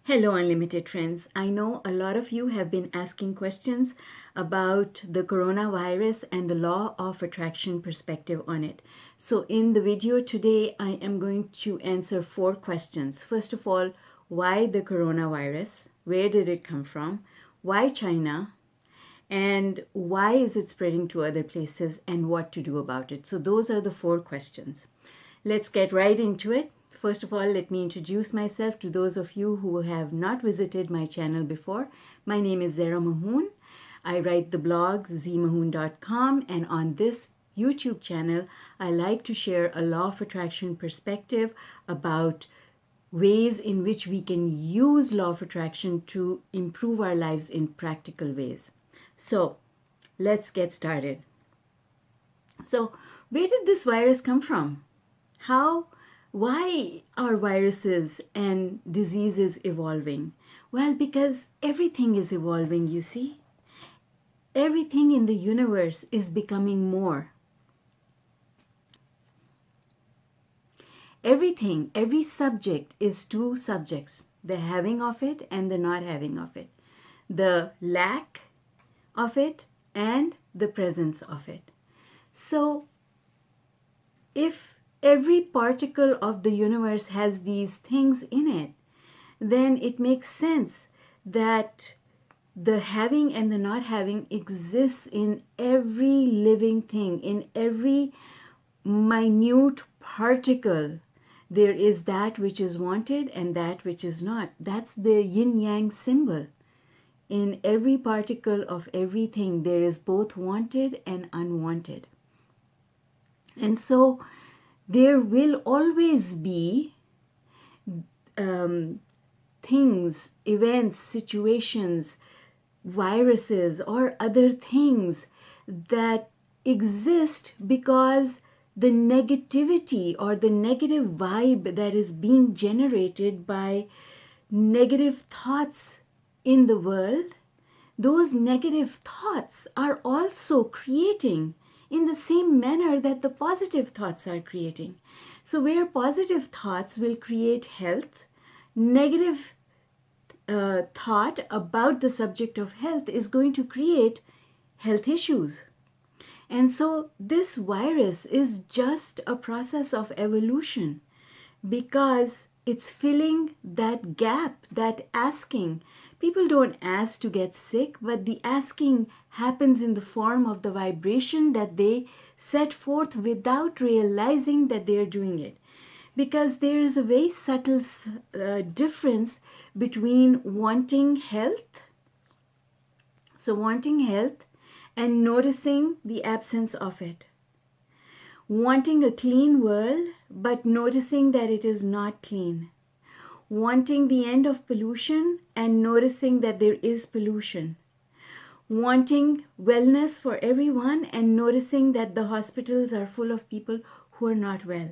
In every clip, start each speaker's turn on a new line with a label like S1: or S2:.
S1: Hello, Unlimited friends. I know a lot of you have been asking questions about the coronavirus and the law of attraction perspective on it. So, in the video today, I am going to answer 4 questions. First of all, why the coronavirus? Where did it come from? Why China? And why is it spreading to other places and what to do about it? So, those are the 4 questions. Let's get right into it. First of all, let me introduce myself to those of you who have not visited my channel before. My name is ZMAHOON. I write the blog ZMAHOON.com, and on this YouTube channel, I like to share a law of attraction perspective about ways in which we can use law of attraction to improve our lives in practical ways. So, let's get started. So, where did this virus come from? Why are viruses and diseases evolving? Well, because everything is evolving, you see. Everything in the universe is becoming more. Every subject is 2 subjects, the having of it and the not having of it, the lack of it and the presence of it. So, if every particle of the universe has these things in it, then it makes sense that the having and the not having exists in every living thing, in every minute particle. There is that which is wanted and that which is not. That's the yin-yang symbol. In every particle of everything, there is both wanted and unwanted. And so, there will always be things, events, situations, viruses, or other things that exist because the negativity or the negative vibe that is being generated by negative thoughts in the world, those negative thoughts are also creating in the same manner that the positive thoughts are creating. So where positive thoughts will create health, negative thought about the subject of health is going to create health issues. And so this virus is just a process of evolution because it's filling that gap, that asking. People don't ask to get sick, but the asking happens in the form of the vibration that they set forth without realizing that they are doing it. Because there is a very subtle difference between wanting health, and noticing the absence of it. Wanting a clean world, but noticing that it is not clean. Wanting the end of pollution and noticing that there is pollution. Wanting wellness for everyone and noticing that the hospitals are full of people who are not well.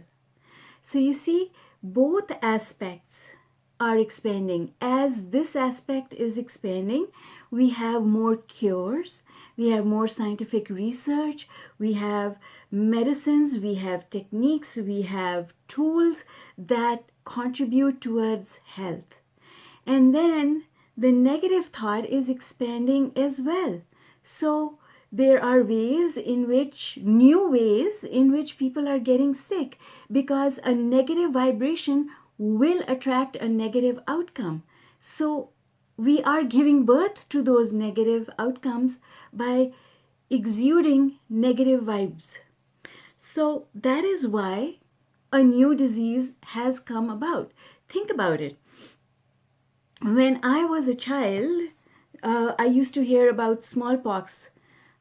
S1: So you see, both aspects are expanding. As this aspect is expanding, we have more cures, we have more scientific research, we have medicines, we have techniques, we have tools that contribute towards health. And then the negative thought is expanding as well. So there are new ways in which people are getting sick because a negative vibration will attract a negative outcome. So we are giving birth to those negative outcomes by exuding negative vibes. So that is why a new disease has come about. Think about it. When I was a child, I used to hear about smallpox.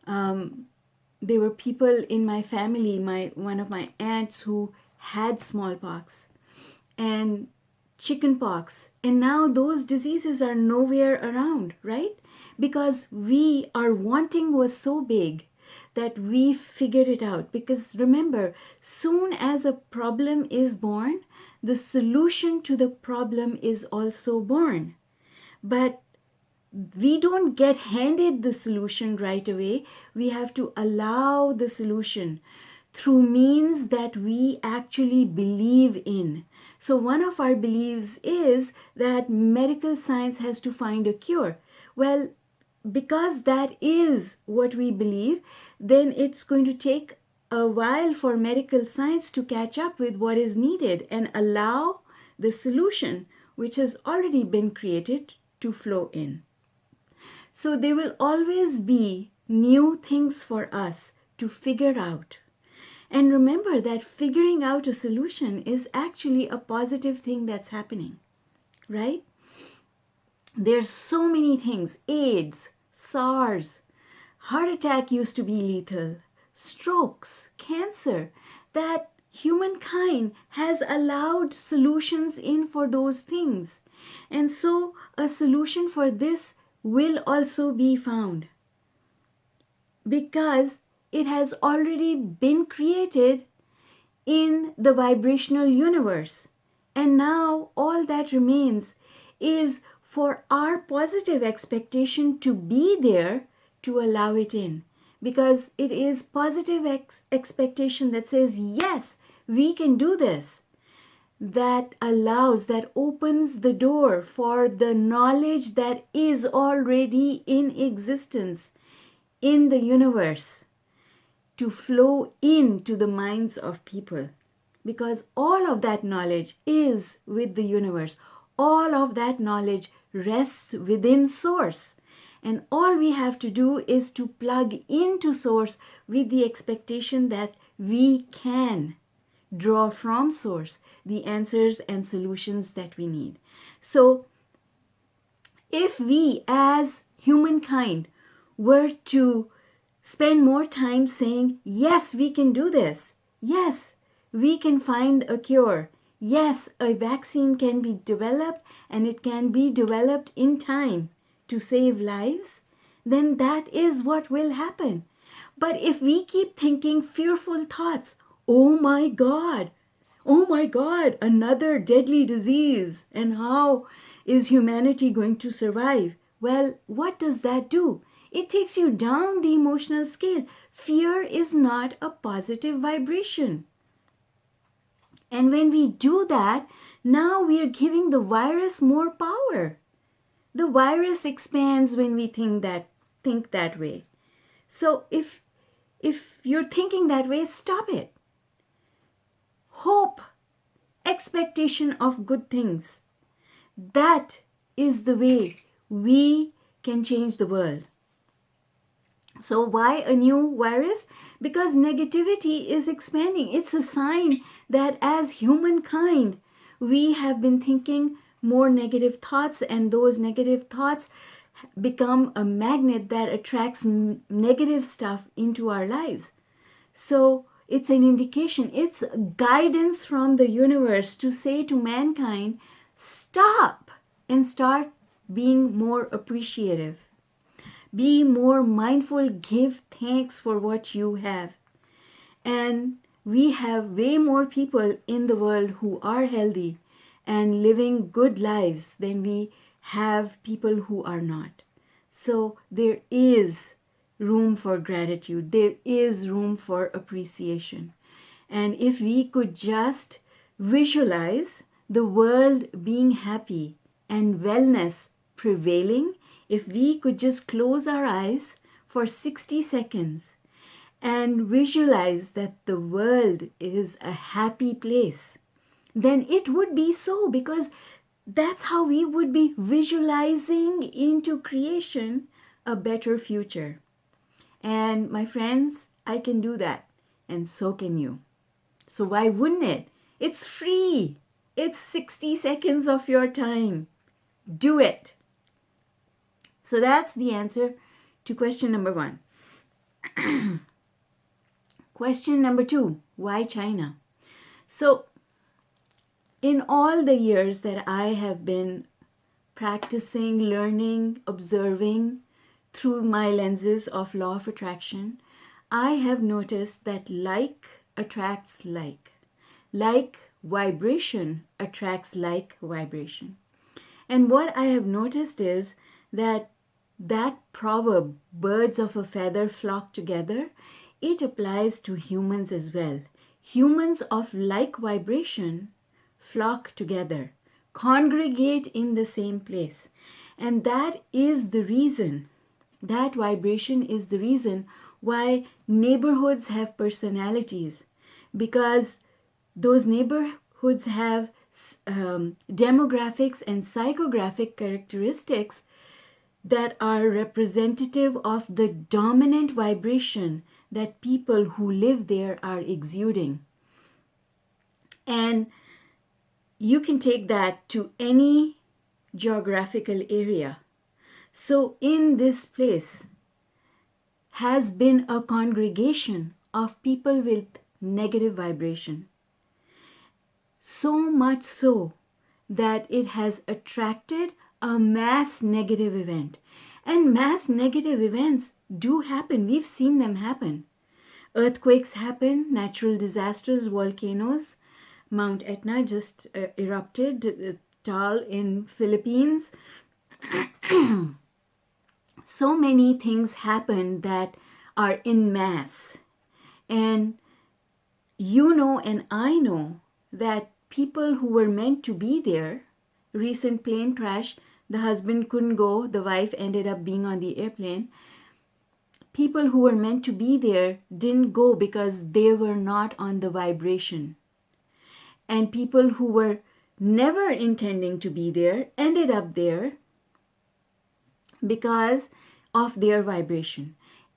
S1: There were people in my family, one of my aunts who had smallpox and chickenpox. And now those diseases are nowhere around, right? Because our wanting was so big that we figured it out. Because remember, soon as a problem is born, the solution to the problem is also born. But we don't get handed the solution right away. We have to allow the solution through means that we actually believe in. So one of our beliefs is that medical science has to find a cure. Well, because that is what we believe, then it's going to take a while for medical science to catch up with what is needed and allow the solution, which has already been created, to flow in. So there will always be new things for us to figure out. And remember that figuring out a solution is actually a positive thing that's happening, right? There's so many things: AIDS, SARS, heart attack used to be lethal, strokes, cancer, that humankind has allowed solutions in for those things. And so a solution for this will also be found because it has already been created in the vibrational universe. And now all that remains is for our positive expectation to be there to allow it in. Because it is positive expectation that says, yes, we can do this. That allows, that opens the door for the knowledge that is already in existence in the universe to flow into the minds of people, because all of that knowledge is with the universe. All of that knowledge rests within source, and all we have to do is to plug into source with the expectation that we can draw from source the answers and solutions that we need. So if we as humankind were to spend more time saying, yes, we can do this. Yes, we can find a cure. Yes, a vaccine can be developed, and it can be developed in time to save lives, then that is what will happen. But if we keep thinking fearful thoughts, oh my God, another deadly disease, and how is humanity going to survive? Well, what does that do? It takes you down the emotional scale. Fear is not a positive vibration. And when we do that, now we are giving the virus more power. The virus expands when we think that way. So if you're thinking that way, stop it. Hope, expectation of good things. That is the way we can change the world. So why a new virus? Because negativity is expanding. It's a sign that as humankind, we have been thinking more negative thoughts, and those negative thoughts become a magnet that attracts negative stuff into our lives. So it's an indication, it's guidance from the universe to say to mankind, stop and start being more appreciative. Be more mindful, give thanks for what you have. And we have way more people in the world who are healthy and living good lives than we have people who are not. So there is room for gratitude. There is room for appreciation. And if we could just visualize the world being happy and wellness prevailing, if we could just close our eyes for 60 seconds and visualize that the world is a happy place, then it would be so, because that's how we would be visualizing into creation a better future. And my friends, I can do that, and so can you. So why wouldn't it? It's free. It's 60 seconds of your time. Do it. So that's the answer to question number 1. Question number 2, why China? So in all the years that I have been practicing, learning, observing through my lenses of law of attraction, I have noticed that like attracts like. Like vibration attracts like vibration. And what I have noticed is that proverb, birds of a feather flock together, it applies to humans as well. Humans of like vibration flock together, congregate in the same place. And that is the reason, that vibration is the reason why neighborhoods have personalities, because those neighborhoods have demographics and psychographic characteristics that are representative of the dominant vibration that people who live there are exuding. And you can take that to any geographical area. So in this place has been a congregation of people with negative vibration. So much so that it has attracted a mass negative event. And mass negative events do happen. We've seen them happen. Earthquakes happen, natural disasters, volcanoes. Mount Etna just erupted, Taal in Philippines. So many things happen that are in mass. And you know and I know that people who were meant to be there, recent plane crash, the husband couldn't go, the wife ended up being on the airplane. People who were meant to be there didn't go because they were not on the vibration. And people who were never intending to be there ended up there because of their vibration.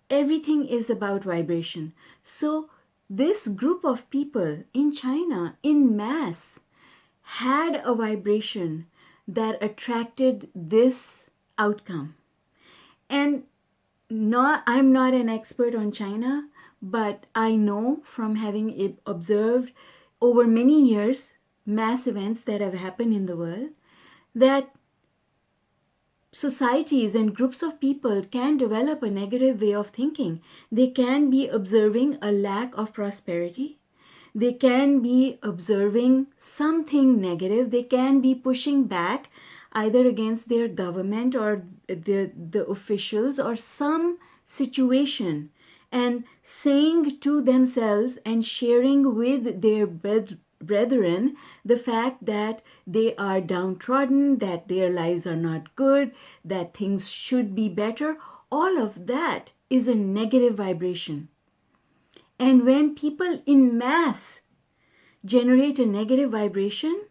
S1: Everything is about vibration. So this group of people in China, in mass, had a vibration that attracted this outcome. And I'm not an expert on China, but I know from having observed over many years mass events that have happened in the world, that societies and groups of people can develop a negative way of thinking. They can be observing a lack of prosperity. They can be observing something negative. They can be pushing back either against their government or the officials or some situation, and saying to themselves and sharing with their brethren the fact that they are downtrodden, that their lives are not good, that things should be better. All of that is a negative vibration. And when people in mass generate a negative vibration,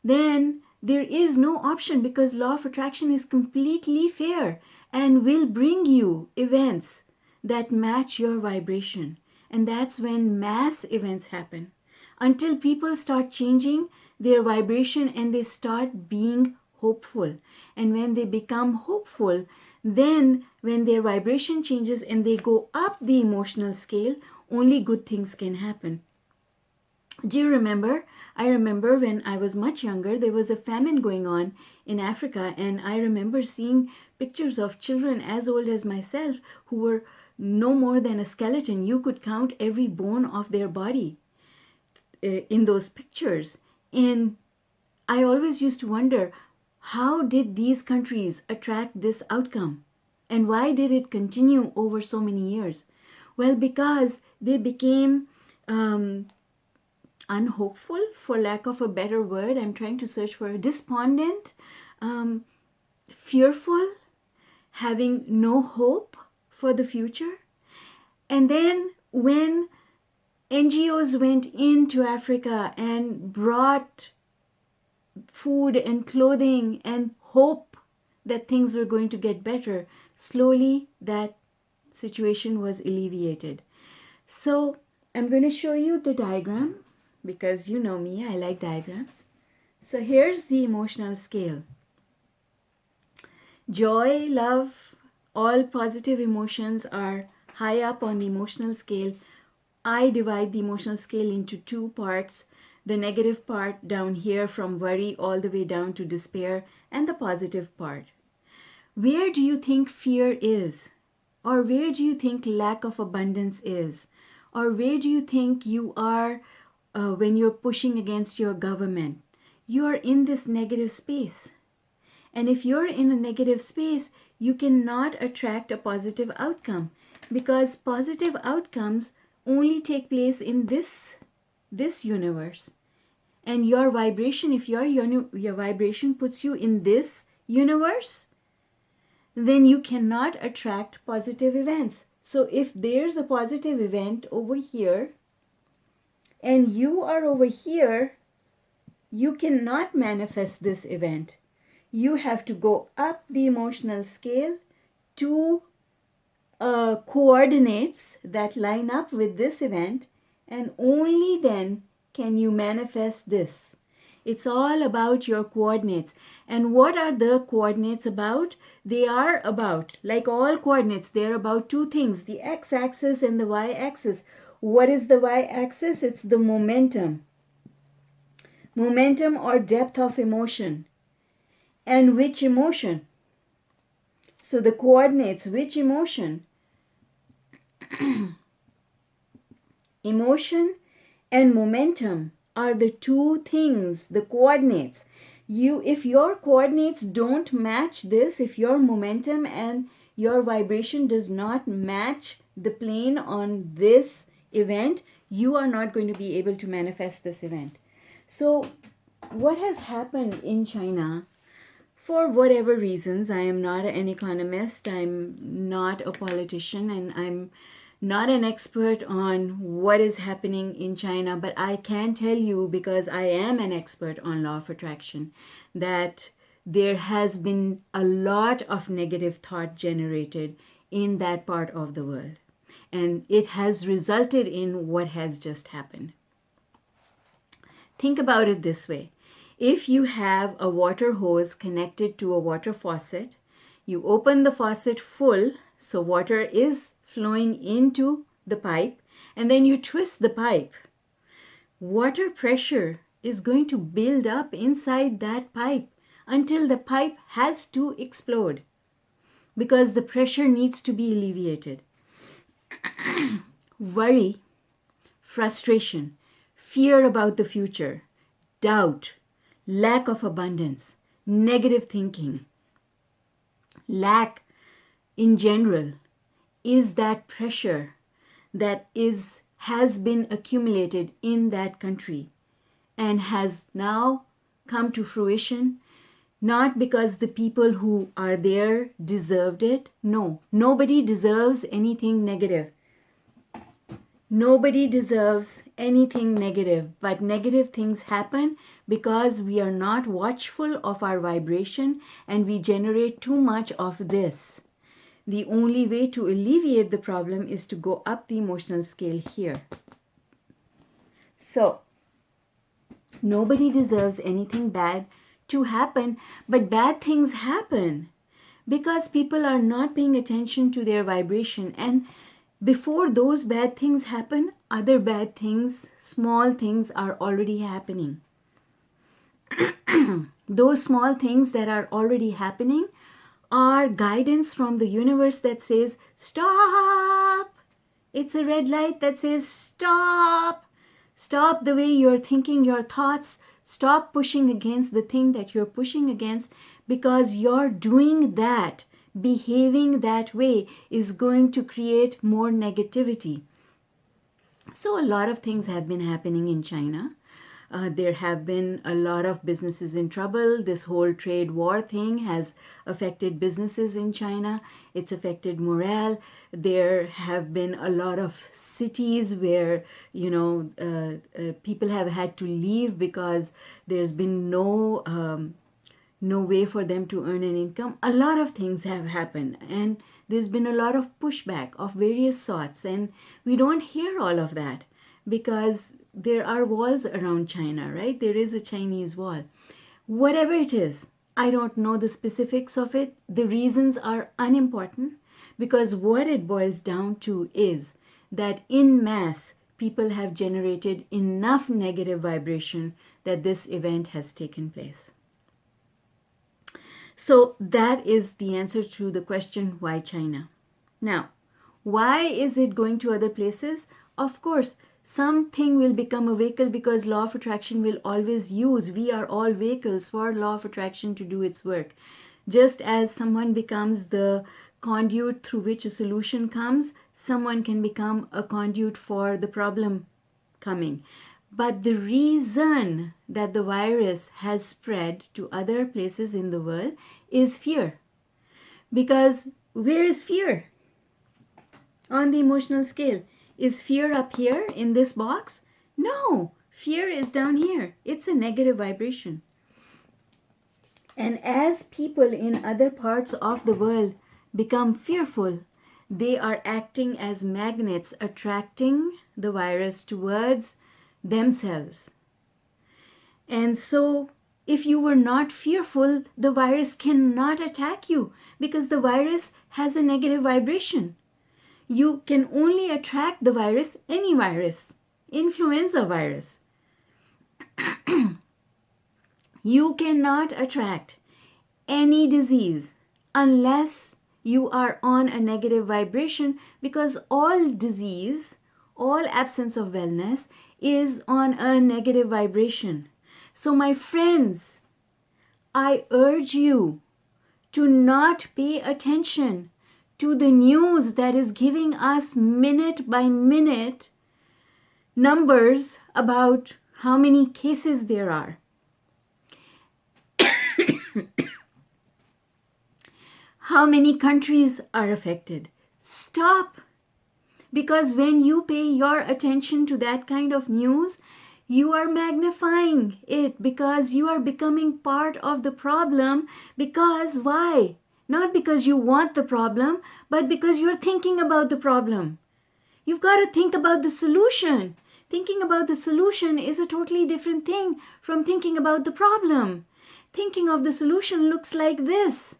S1: then there is no option, because law of attraction is completely fair and will bring you events that match your vibration. And that's when mass events happen. Until people start changing their vibration and they start being hopeful. And when they become hopeful, then when their vibration changes and they go up the emotional scale, only good things can happen. Do you remember? I remember when I was much younger, there was a famine going on in Africa, and I remember seeing pictures of children as old as myself who were no more than a skeleton. You could count every bone of their body in those pictures. And I always used to wonder, how did these countries attract this outcome? And why did it continue over so many years? Well, because they became unhopeful, for lack of a better word. I'm trying to search for despondent, fearful, having no hope for the future. And then when NGOs went into Africa and brought food and clothing and hope that things were going to get better, slowly that situation was alleviated. So I'm going to show you the diagram, because you know me, I like diagrams. So here's the emotional scale. Joy, love, all positive emotions are high up on the emotional scale. I divide the emotional scale into two parts. The negative part down here from worry all the way down to despair, and the positive part. Where do you think fear is? Or where do you think lack of abundance is? Or where do you think you are when you're pushing against your government? You are in this negative space. And if you're in a negative space, you cannot attract a positive outcome, because positive outcomes only take place in this universe. And your vibration, if your vibration puts you in this universe, then you cannot attract positive events. So if there's a positive event over here and you are over here, you cannot manifest this event. You have to go up the emotional scale to coordinates that line up with this event, and only then can you manifest this. It's all about your coordinates. And what are the coordinates about? They are about, like all coordinates, they're about two things, the x-axis and the y-axis. What is the y-axis? It's the momentum. Momentum or depth of emotion. And which emotion? So the coordinates, which emotion? Emotion and momentum are the two things, the coordinates. If your coordinates don't match this, if your momentum and your vibration does not match the plane on this event, you are not going to be able to manifest this event. So what has happened in China, for whatever reasons, I am not an economist, I'm not a politician, and I'm not an expert on what is happening in China, but I can tell you, because I am an expert on law of attraction, that there has been a lot of negative thought generated in that part of the world. And it has resulted in what has just happened. Think about it this way. If you have a water hose connected to a water faucet, you open the faucet full, so water is flowing into the pipe, and then you twist the pipe. Water pressure is going to build up inside that pipe until the pipe has to explode, because the pressure needs to be alleviated. Worry, frustration, fear about the future, doubt, lack of abundance, negative thinking, lack in general, is that pressure that has been accumulated in that country and has now come to fruition, not because the people who are there deserved it. No, nobody deserves anything negative. Nobody deserves anything negative, but negative things happen because we are not watchful of our vibration and we generate too much of this. The only way to alleviate the problem is to go up the emotional scale here. So, nobody deserves anything bad to happen, but bad things happen because people are not paying attention to their vibration. And before those bad things happen, other bad things, small things are already happening. Those small things that are already happening are guidance from the universe that says, stop. It's a red light that says, stop. Stop the way you're thinking your thoughts. Stop pushing against the thing that you're pushing against, because you're doing that. Behaving that way is going to create more negativity. So a lot of things have been happening in China. There have been a lot of businesses in trouble. This whole trade war thing has affected businesses in China. It's affected morale. There have been a lot of cities where, people have had to leave because there's been no way for them to earn an income. A lot of things have happened, and there's been a lot of pushback of various sorts, and we don't hear all of that because there are walls around China, right? There is a Chinese wall. Whatever it is, I don't know the specifics of it. The reasons are unimportant, because what it boils down to is that in mass, people have generated enough negative vibration that this event has taken place. So that is the answer to the question, why China? Now, why is it going to other places? Of course, something will become a vehicle, because law of attraction will always use, we are all vehicles for law of attraction to do its work. Just as someone becomes the conduit through which a solution comes, someone can become a conduit for the problem coming. But the reason that the virus has spread to other places in the world is fear. Because where is fear? On the emotional scale. Is fear up here in this box? No, fear is down here. It's a negative vibration. And as people in other parts of the world become fearful, they are acting as magnets, attracting the virus towards themselves. And so, if you were not fearful, the virus cannot attack you because the virus has a negative vibration. You can only attract the virus, any virus, influenza virus. You cannot attract any disease unless you are on a negative vibration, because all disease, all absence of wellness is on a negative vibration. So my friends, I urge you to not pay attention to the news that is giving us minute by minute numbers about how many cases there are. How many countries are affected? Stop. Because when you pay your attention to that kind of news, you are magnifying it, because you are becoming part of the problem. Because why? Not because you want the problem, but because you're thinking about the problem. You've got to think about the solution. Thinking about the solution is a totally different thing from thinking about the problem. Thinking of the solution looks like this.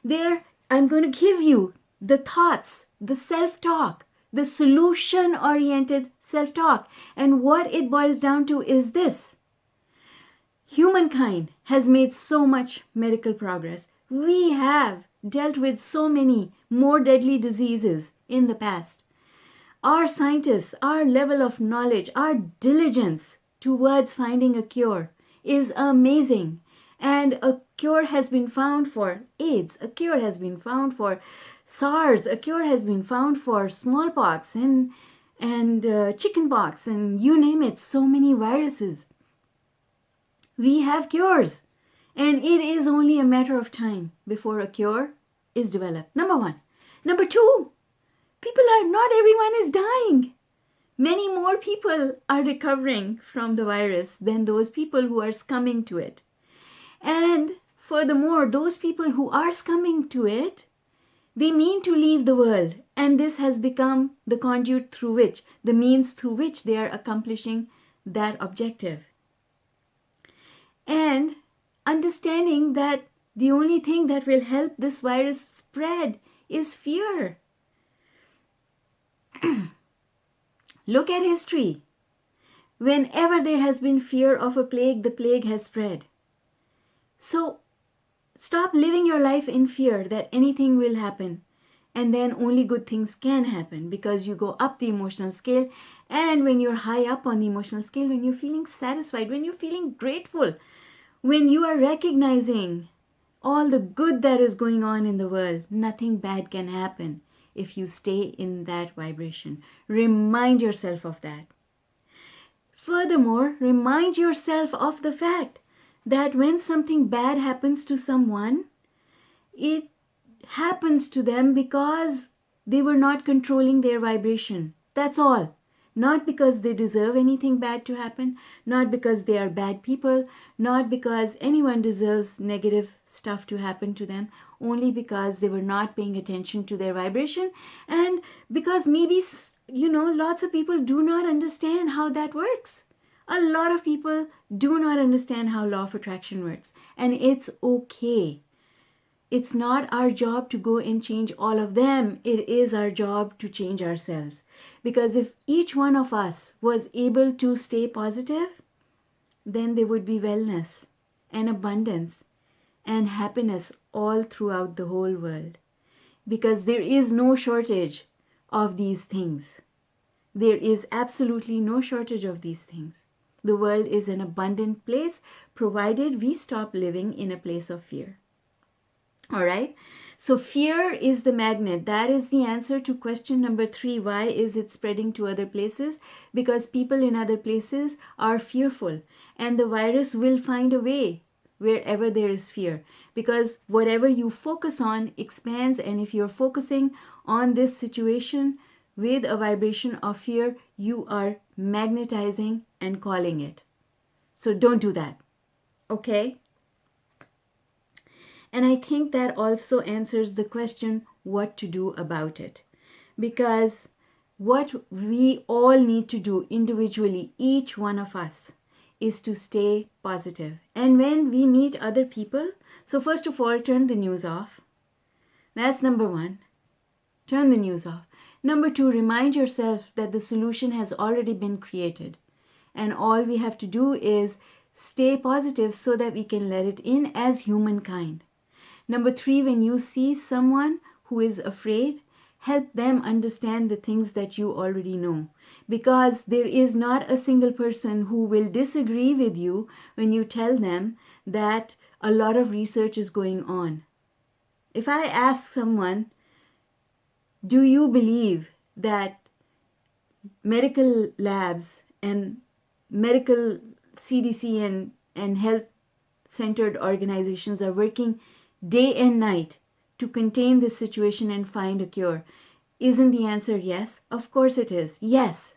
S1: There, I'm going to give you the thoughts, the self-talk, the solution-oriented self-talk. And what it boils down to is this. Humankind has made so much medical progress. We have dealt with so many more deadly diseases in the past. Our scientists, our level of knowledge, our diligence towards finding a cure is amazing. And a cure has been found for AIDS, a cure has been found for SARS, a cure has been found for smallpox and chickenpox, and you name it, so many viruses. We have cures, and it is only a matter of time before a cure is developed. Number one. Number two, not everyone is dying. Many more people are recovering from the virus than those people who are succumbing to it. And furthermore, those people who are succumbing to it, they mean to leave the world. And this has become the conduit through which, the means through which they are accomplishing that objective. And understanding that the only thing that will help this virus spread is fear. Look at history. Whenever there has been fear of a plague, the plague has spread. So stop living your life in fear that anything will happen and then only good things can happen, because you go up the emotional scale. And when you're high up on the emotional scale, when you're feeling satisfied, when you're feeling grateful, when you are recognizing all the good that is going on in the world, nothing bad can happen if you stay in that vibration. Remind yourself of that. Furthermore, remind yourself of the fact that when something bad happens to someone, it happens to them because they were not controlling their vibration. That's all. Not because they deserve anything bad to happen, not because they are bad people, not because anyone deserves negative stuff to happen to them, only because they were not paying attention to their vibration, and because maybe, lots of people do not understand how that works. A lot of people do not understand how law of attraction works, and it's okay. It's not our job to go and change all of them. It is our job to change ourselves. Because if each one of us was able to stay positive, then there would be wellness and abundance and happiness all throughout the whole world. Because there is no shortage of these things. There is absolutely no shortage of these things. The world is an abundant place, provided we stop living in a place of fear. All right. So fear is the magnet. That is the answer to question number 3. Why is it spreading to other places? Because people in other places are fearful, and the virus will find a way wherever there is fear, because whatever you focus on expands. And if you're focusing on this situation with a vibration of fear, you are magnetizing and calling it. So don't do that. Okay? And I think that also answers the question what to do about it. Because what we all need to do individually, each one of us, is to stay positive. And when we meet other people, so first of all, turn the news off. That's number 1. Turn the news off. Number 2, remind yourself that the solution has already been created. And all we have to do is stay positive so that we can let it in as humankind. Number 3, when you see someone who is afraid, help them understand the things that you already know. Because there is not a single person who will disagree with you when you tell them that a lot of research is going on. If I ask someone, do you believe that medical labs and medical CDC and health-centered organizations are working day and night to contain this situation and find a cure? Isn't the answer yes? Of course it is. Yes.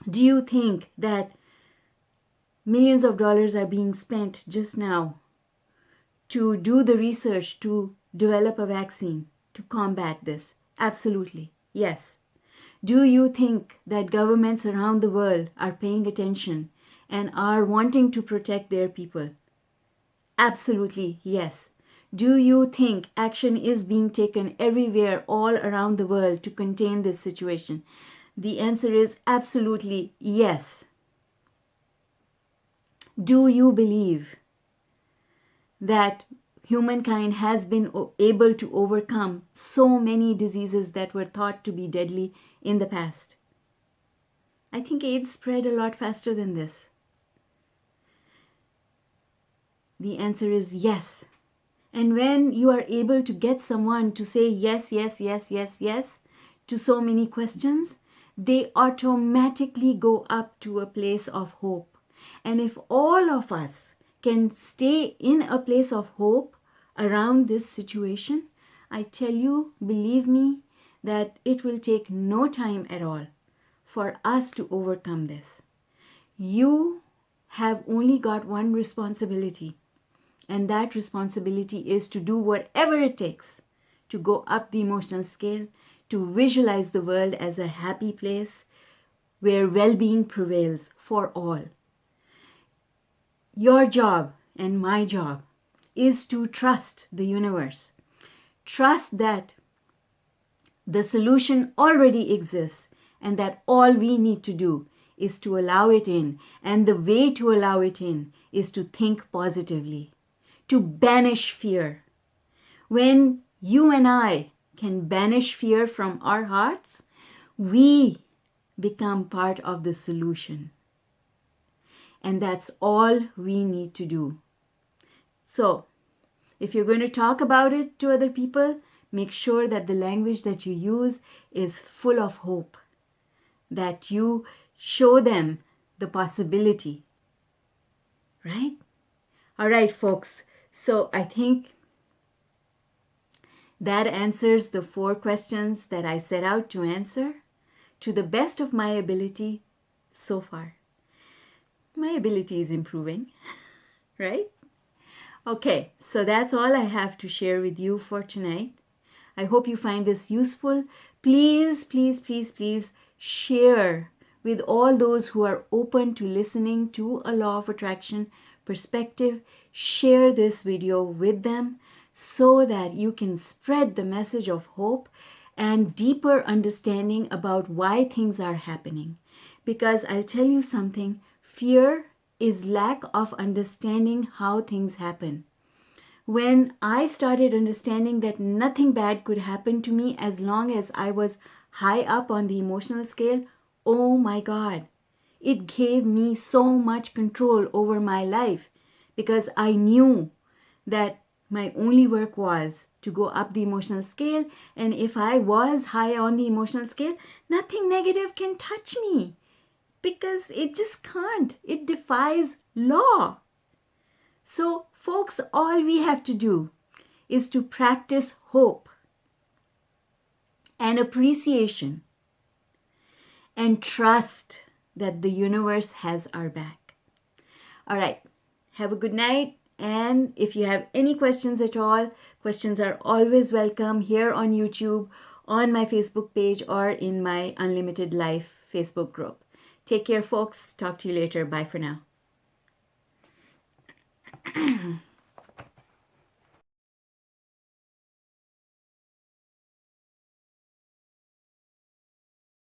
S1: Do you think that millions of dollars are being spent just now to do the research to develop a vaccine to combat this? Absolutely. Yes. Do you think that governments around the world are paying attention and are wanting to protect their people? Absolutely, yes. Do you think action is being taken everywhere all around the world to contain this situation? The answer is absolutely yes. Do you believe that humankind has been able to overcome so many diseases that were thought to be deadly in the past? I think AIDS spread a lot faster than this. The answer is yes. And when you are able to get someone to say yes, yes, yes, yes, yes to so many questions, they automatically go up to a place of hope. And if all of us can stay in a place of hope around this situation, I tell you, believe me, that it will take no time at all for us to overcome this. You have only got one responsibility, and that responsibility is to do whatever it takes to go up the emotional scale, to visualize the world as a happy place where well-being prevails for all. Your job and my job is to trust the universe. Trust that the solution already exists and that all we need to do is to allow it in. And the way to allow it in is to think positively, to banish fear. When you and I can banish fear from our hearts, we become part of the solution. And that's all we need to do. So, if you're going to talk about it to other people, make sure that the language that you use is full of hope, that you show them the possibility. Right? All right, folks. So I think that answers the 4 questions that I set out to answer to the best of my ability so far. My ability is improving, right? Okay, so that's all I have to share with you for tonight. I hope you find this useful. Please, please, please, please share with all those who are open to listening to a law of attraction perspective. Share this video with them so that you can spread the message of hope and deeper understanding about why things are happening. Because I'll tell you something, fear is lack of understanding how things happen. When I started understanding that nothing bad could happen to me as long as I was high up on the emotional scale, oh my God, it gave me so much control over my life, because I knew that My only work was to go up the emotional scale, and if I was high on the emotional scale, nothing negative can touch me because it just can't. It defies law. So, folks, all we have to do is to practice hope and appreciation and trust that the universe has our back. All right, have a good night. And if you have any questions at all, questions are always welcome here on YouTube, on my Facebook page, or in my Unlimited Life Facebook group. Take care, folks. Talk to you later. Bye for now.